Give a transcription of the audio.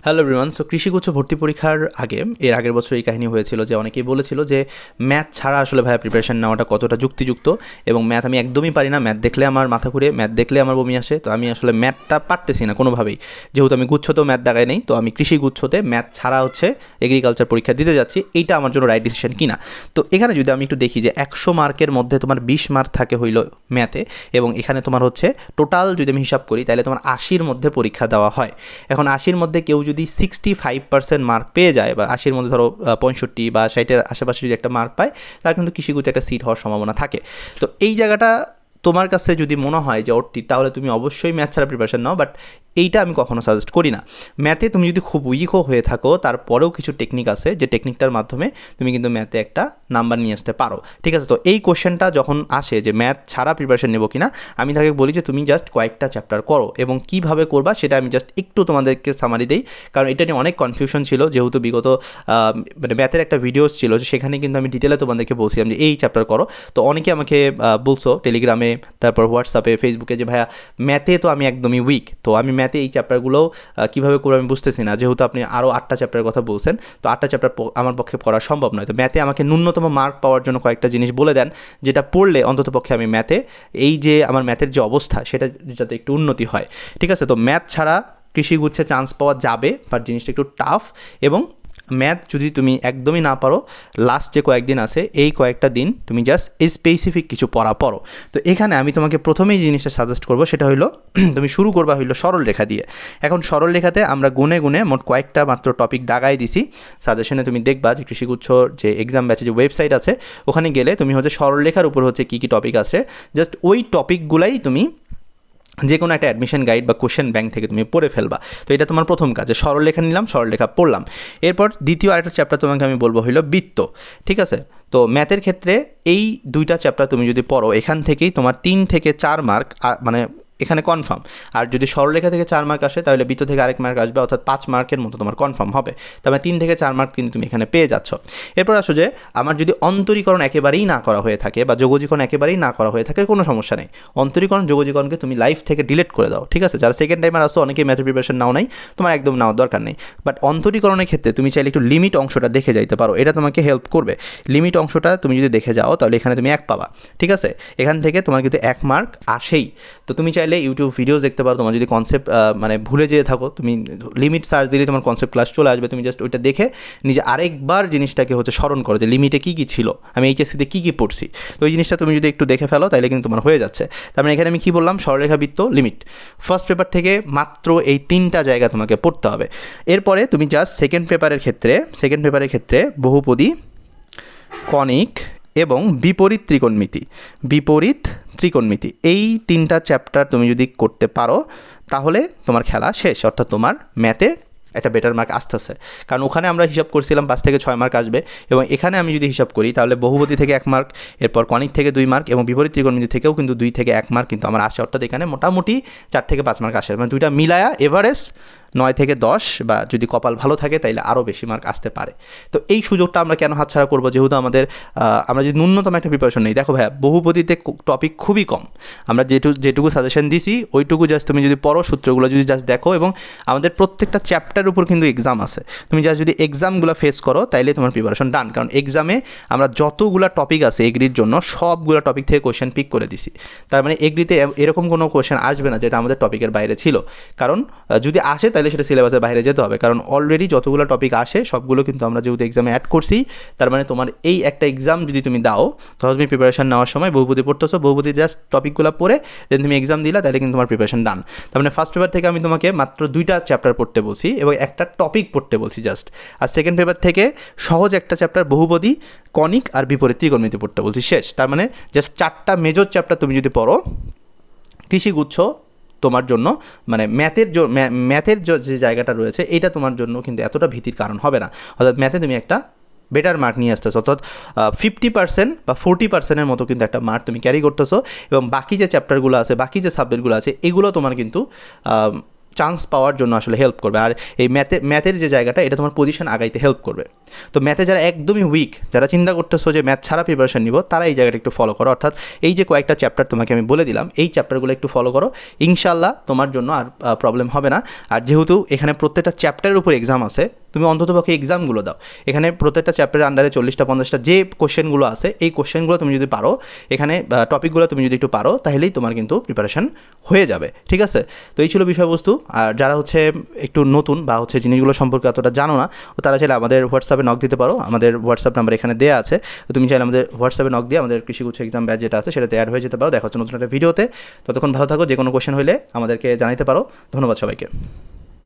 Hello everyone. So কৃষিগুচ্ছ ভর্তি পরীক্ষার এর আগের বছর এই কাহিনী হয়েছিল যে অনেকেই বলেছিল যে ম্যাথ ছাড়া আসলে ভাইয়া প্রিপারেশন নেওয়াটা কতটা যুক্তিযুক্ত, এবং ম্যাথ আমি একদমই পারি না, ম্যাথ দেখলে আমার মাথা ঘুরে, ম্যাথ দেখলে আমার বমি আসে। তো আমি আসলে ম্যাথটা পারতেছি না কোনোভাবেই, যেহেতু আমি গুচ্ছতেও ম্যাথ দাগাই নেই, তো আমি কৃষি গুচ্ছতে ম্যাথ ছাড়া এগ্রিকালচার পরীক্ষা দিতে যাচ্ছি। এইটা আমার জন্য রাইট ডিসিশন কিনা। তো এখানে যদি আমি একটু দেখি যে 100 মার্কের মধ্যে তোমার 20 মার্ক থাকে হইল ম্যাথে, এবং এখানে তোমার টোটাল যদি আমি হিসাব করি তাহলে তোমার 80-র মধ্যে পরীক্ষা দেওয়া হয়। এখন 80-র মধ্যে কেউ যদি 65% মার্ক পেয়ে যায়, বা 80-র মধ্যে ধরো 65 বা 60-এর আশেপাশে যদি একটা মার্ক পায়, তার কিন্তু কৃষিগুচ্ছ একটা সিট হওয়ার সম্ভাবনা থাকে। তো এই জায়গাটা তোমার কাছে যদি মনে হয় যে ওরটি, তাহলে তুমি অবশ্যই ম্যাথ ছাড়া প্রিপারেশন নাও, বাট এইটা আমি কখনো সাজেস্ট করি না। ম্যাথে তুমি যদি খুব উইকও হয়ে থাকো, তারপরেও কিছু টেকনিক আছে যে টেকনিকটার মাধ্যমে তুমি কিন্তু ম্যাথে একটা নাম্বার নিয়ে আসতে পারো, ঠিক আছে? তো এই কোশ্চেনটা যখন আসে যে ম্যাথ ছাড়া প্রিপারেশন নেবো কিনা, আমি তাকে বলি যে তুমি জাস্ট কয়েকটা চ্যাপ্টার করো, এবং কীভাবে করবা সেটা আমি জাস্ট একটু তোমাদেরকে সামারি দিই, কারণ এটা নিয়ে অনেক কনফিউশন ছিল। যেহেতু বিগত মানে ম্যাথের একটা ভিডিওস ছিল, সেখানে কিন্তু আমি ডিটেলে তোমাদেরকে বলছিলাম যে এই চ্যাপ্টার করো। তো অনেকে আমাকে বলছো টেলিগ্রামে, তারপর হোয়াটসঅ্যাপে, ফেসবুকে যে ভাইয়া ম্যাথে তো আমি একদমই উইক, তো আমি ম্যাথে এই চ্যাপ্টারগুলোও কীভাবে করবো আমি বুঝতেছি না। যেহেতু আপনি আরও 8টা চ্যাপ্টারের কথা বলছেন, তো 8টা চ্যাপ্টার আমার পক্ষে করা সম্ভব নয়। তো ম্যাথে আমাকে ন্যূনতম মার্ক পাওয়ার জন্য কয়েকটা জিনিস বলে দেন, যেটা পড়লে অন্তত পক্ষে আমি ম্যাথে এই যে আমার ম্যাথের যে অবস্থা, সেটা যাতে একটু উন্নতি হয়, ঠিক আছে? তো ম্যাথ ছাড়া কৃষিগুচ্ছে চান্স পাওয়া যাবে, বাট জিনিসটা একটু টাফ। এবং ম্যাথ যদি তুমি একদমই না পারো, লাস্ট যে কয়েকদিন আছে এই কয়েকটা দিন তুমি জাস্ট স্পেসিফিক কিছু পড়ো। তো এখানে আমি তোমাকে প্রথমেই জিনিসটা সাজেস্ট করবো, সেটা হলো তুমি শুরু করবা সরল রেখা দিয়ে। এখন সরল রেখাতে আমরা গুনে গুনে মোট কয়েকটা মাত্র টপিক দাগাই দিছি। সাজেশনে তুমি দেখবা যে কৃষিগুচ্ছ যে এক্সাম ব্যাচে যে ওয়েবসাইট আছে, ওখানে গেলে তুমি সরল রেখার উপর কী কী টপিক আছে, জাস্ট ওই টপিকগুলাই তুমি যে কোনো একটা অ্যাডমিশন গাইড বা কোশ্চেন ব্যাংক থেকে তুমি পড়ে ফেলবা। তো এটা তোমার প্রথম কাজ, যে সরলরেখা নিলাম, সরলরেখা পড়লাম। এরপর দ্বিতীয় আরেকটা চ্যাপ্টার তোমাকে আমি বলবো বৃত্ত, ঠিক আছে? তো ম্যাথের ক্ষেত্রে এই দুইটা চ্যাপ্টার তুমি যদি পড়ো, এখান থেকেই তোমার 3 থেকে 4 মার্ক মানে এখানে কনফার্ম। আর যদি সরলরেখা থেকে 4 মার্ক আসে, তাহলে বৃত্ত থেকে আরেক মার্ক আসবে, অর্থাৎ 5 মার্কের মতো তোমার কনফার্ম হবে। তবে 3 থেকে 4 মার্ক কিন্তু তুমি এখানে পেয়ে যাচ্ছ। এরপর আসো যে আমার যদি অন্তরীকরণ একেবারেই না করা হয়ে থাকে, বা যোগজীকরণ একেবারেই না করা হয়ে থাকে, কোনো সমস্যা নেই। অন্তরীকরণ যোগজীকরণকে তুমি লাইফ থেকে ডিলিট করে দাও, ঠিক আছে? যারা সেকেন্ড টাইমার আসো, অনেকেই ম্যাথের প্রিপারেশন নাও নাই, তোমার একদম নেওয়ার দরকার নেই। বাট অন্তরীকরণের ক্ষেত্রে তুমি চাইলে একটু লিমিট অংশটা দেখে যাইতে পারো, এটা তোমাকে হেল্প করবে। লিমিট অংশটা তুমি যদি দেখে যাও, তাহলে এখানে তুমি 1 পাবা, ঠিক আছে? এখান থেকে তোমার কিন্তু 1 মার্ক আসেই। তো তুমি চাইলে ইউটিউব ভিডিওস দেখতে পারো। তোমার যদি কনসেপ্ট মানে ভুলে যেয়ে থাকো, তুমি লিমিট সার্চ দিলে তোমার কনসেপ্ট ক্লাস চলে আসবে। তুমি জাস্ট ওইটা দেখে নিজে আরেকবার জিনিসটাকে স্মরণ করো যে লিমিটে কী কী ছিল, আমি এইচএসসিতে কী কী পড়ছি। তো ওই জিনিসটা তুমি যদি একটু দেখে ফেলো, তাহলে কিন্তু তোমার হয়ে যাচ্ছে। তার মানে এখানে আমি কী বললাম, সরলরেখা, বৃত্ত, লিমিট। ফার্স্ট পেপার থেকে মাত্র এই 3টা জায়গা তোমাকে পড়তে হবে। এরপরে তুমি জাস্ট সেকেন্ড পেপারের ক্ষেত্রে বহুপদী, কনিক এবং বিপরীত ত্রিকোণমিতি এই 3টা চ্যাপ্টার তুমি যদি করতে পারো, তাহলে তোমার খেলা শেষ। অর্থাৎ তোমার ম্যাথে একটা বেটার মার্ক আসতেছে, কারণ ওখানে আমরা হিসাব করছিলাম 5 থেকে 6 মার্ক আসবে, এবং এখানে আমি যদি হিসাব করি, তাহলে বহুপদী থেকে 1 মার্ক, এরপর কনিক থেকে 2 মার্ক, এবং বিপরীত ত্রিকোণমিতি থেকেও কিন্তু 2 থেকে 1 মার্ক কিন্তু আমার আসে। অর্থাৎ এখানে মোটামুটি 4 থেকে 5 মার্ক আসে, মানে দুইটা মিলায়া এভারেজ 9 থেকে 10, বা যদি কপাল ভালো থাকে তাইলে আরও বেশি মার্ক আসতে পারে। তো এই সুযোগটা আমরা কেন হাতছাড়া করবো, যেহেতু আমরা যদি ন্যূনতম একটা প্রিপারেশন নেই। দেখো ভাইয়া, বহুপদীতে টপিক খুবই কম, আমরা যেটুকু সাজেশন দিছি ওইটুকু জাস্ট তুমি যদি পড়ো, সূত্রগুলো যদি জাস্ট দেখো, এবং আমাদের প্রত্যেকটা চ্যাপ্টারের উপর কিন্তু এক্সাম আছে। তুমি জাস্ট যদি এক্সামগুলো ফেস করো, তাইলে তোমার প্রিপারেশন ডান। কারণ এক্সামে আমরা যতগুলো টপিক আছে এগ্রির জন্য, সবগুলো টপিক থেকে কোয়েশ্চেন পিক করে দিছি। তার মানে এগ্রিতে এরকম কোনো কোয়েশ্চেন আসবে না যেটা আমাদের টপিকের বাইরে ছিল, কারণ যদি আসে তাহলে সেটা সিলেবাসের বাইরে যেতে হবে। কারণ অলরেডি যতগুলো টপিক আসে সবগুলো কিন্তু আমরা যেহেতু এক্সামে অ্যাড করছি, তার মানে তোমার এই একটা এক্সাম যদি তুমি দাও, তাহলে তুমি প্রিপারেশন নেওয়ার সময় বহুপদী পড়তেছো, বহুপদী জাস্ট টপিকগুলো পড়ে দেন তুমি এক্সাম দিলা, তাহলে কিন্তু তোমার প্রিপারেশন ডান। তার মানে ফার্স্ট পেপার থেকে আমি তোমাকে মাত্র 2টা চ্যাপ্টার পড়তে বলছি, এবং একটা টপিক পড়তে বলছি জাস্ট। আর সেকেন্ড পেপার থেকে সহজ একটা চ্যাপ্টার বহুপদী, কনিক আর বিপরীত ত্রিকোণমিতি পড়তে বলছি, শেষ। তার মানে জাস্ট 4টা মেজর চ্যাপ্টার তুমি যদি পড়ো, কৃষিগুচ্ছ তোমার জন্য মানে ম্যাথের যে জায়গাটা রয়েছে, এটা তোমার জন্য কিন্তু এতটা ভীতির কারণ হবে না। অর্থাৎ ম্যাথে তুমি একটা বেটার মার্ক নিয়ে আসতেছো, অর্থাৎ 50% বা 40%-এর মতো কিন্তু একটা মার্ক তুমি ক্যারি করতেছো, এবং বাকি যে চ্যাপ্টারগুলো আছে, বাকি যে সাবজেক্টগুলো আছে, এগুলো তোমার কিন্তু চান্স পাওয়ার জন্য আসলে হেল্প করবে। আর এই ম্যাথের যে জায়গাটা, এটা তোমার পজিশন আগাইতে হেল্প করবে। তো ম্যাথে যারা একদমই উইক, যারা চিন্তা করতেছো যে ম্যাথ ছাড়া প্রিপারেশন নিব, তারা এই জায়গাটা একটু ফলো করো। অর্থাৎ এই যে কয়েকটা চ্যাপ্টার তোমাকে আমি বলে দিলাম, এই চ্যাপ্টারগুলো একটু ফলো করো, ইনশাল্লাহ তোমার জন্য আর প্রবলেম হবে না। আর যেহেতু এখানে প্রত্যেকটা চ্যাপ্টারের উপর এক্সাম আছে, তুমি অন্ততপক্ষে এক্সামগুলো দাও। এখানে প্রত্যেকটা চ্যাপ্টারের আন্ডারে 40-50টা যে কোশ্চেনগুলো আছে, এই কোশ্চেনগুলো তুমি যদি পারো, এখানে টপিকগুলো তুমি যদি একটু পারো, তাহলেই তোমার কিন্তু প্রিপারেশন হয়ে যাবে, ঠিক আছে? তো এই ছিল বিষয়বস্তু। আর যারা হচ্ছে একটু নতুন বা হচ্ছে জিনিসগুলো সম্পর্কে অতটা জানো না, তারা চাইলে আমাদের হোয়াটসঅ্যাপে নক দিতে পারো। আমাদের হোয়াটসঅ্যাপ নাম্বার এখানে দেওয়া আছে। তুমি চাইলে আমাদের হোয়াটসঅ্যাপে নক দিয়ে আমাদের কৃষিগুচ্ছ এক্সাম ব্যাচ যেটা আছে সেটাতে অ্যাড হয়ে যেতে পারো। দেখা হচ্ছে নতুন একটা ভিডিওতে। ততক্ষণ ভালো থাকো। যে কোনো কোশ্চেন হলে আমাদেরকে জানাতে পারো। ধন্যবাদ সবাইকে।